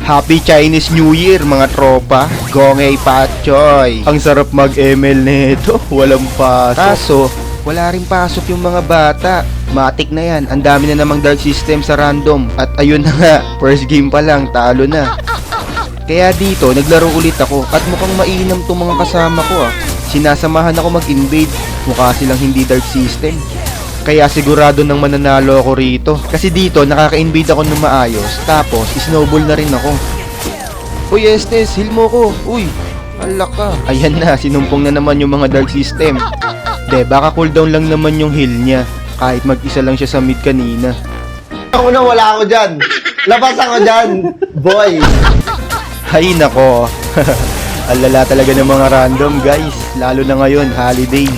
Happy Chinese New Year mga tropa. Gongay Patchoy. Ang sarap mag-ML nito. Walang pasok. Kaso, wala rin pasok yung mga bata. Matik na yan. Ang dami na namang dark system sa random. At ayun na nga, first game pa lang, talo na. Kaya dito, naglaro ulit ako. At mukhang mainam tong mga kasama ko Sinasamahan ako mag-invade. Mukha silang hindi dark system. Kaya sigurado nang mananalo ako rito. Kasi dito, nakaka-invade ako ng maayos. Tapos, snowball na rin ako. Uy, Estes, heal mo ko. Uy, alak ka. Ayan na, sinumpong na naman yung mga dark system. De, baka cooldown lang naman yung heal niya. Kahit mag-isa lang siya sa mid kanina. Ako na, wala ako dyan. Labas ako dyan, boy. Hay nako. Alala talaga ng mga random guys. Lalo na ngayon, holiday.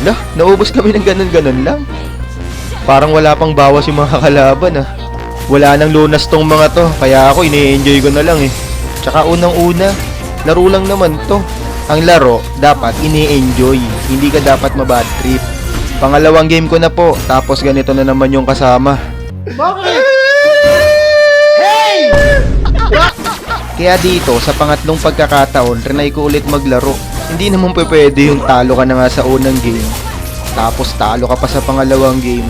Lah, naubos kami ng ganun-ganun lang. Parang wala pang bawas yung mga kalaban Wala nang lunas tong mga to. Kaya ako ini-enjoy ko na lang Tsaka unang-una, laro lang naman to. Ang laro, dapat ini-enjoy. Hindi ka dapat mabad trip. Pangalawang game ko na po. Tapos ganito na naman yung kasama. Bakit? Hey! Kaya dito, sa pangatlong pagkakataon, trinay ko ulit maglaro. Hindi naman pwede yung talo ka na nga sa unang game. Tapos talo ka pa sa pangalawang game.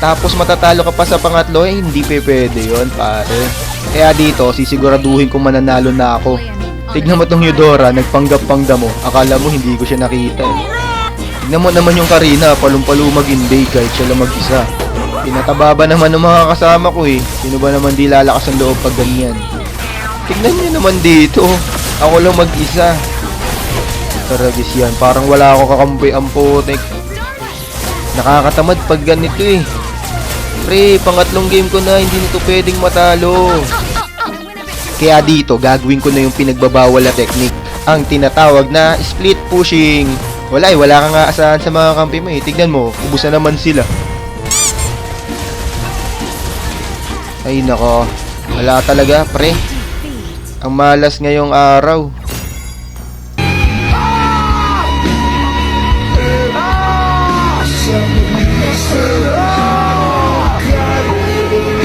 Tapos matatalo ka pa sa pangatlo, hindi pwede yun, pare. Kaya dito, sisiguraduhin kong mananalo na ako. Tignan mo tong Eudora, nagpanggap pang damo. Akala mo hindi ko siya nakita Tignan mo naman yung Karina, palumpalo mag-invade kahit siya lang mag-isa. Pinatababa naman ng mga kasama ko Sino ba naman di lalakas ang loob pag ganyan? Tignan nyo naman dito. Ako lang mag-isa. Taragis yan. Parang wala ako kakampi ang putek. Nakakatamad pag ganito Pre, pangatlong game ko na. Hindi nito pwedeng matalo. Kaya dito, gagawin ko na yung pinagbabawal na technique. Ang tinatawag na split pushing. Wala ka nga asahan sa mga kampi mo Tignan mo, ubos na naman sila. Ay nako, wala talaga pre. Ang malas ngayong araw.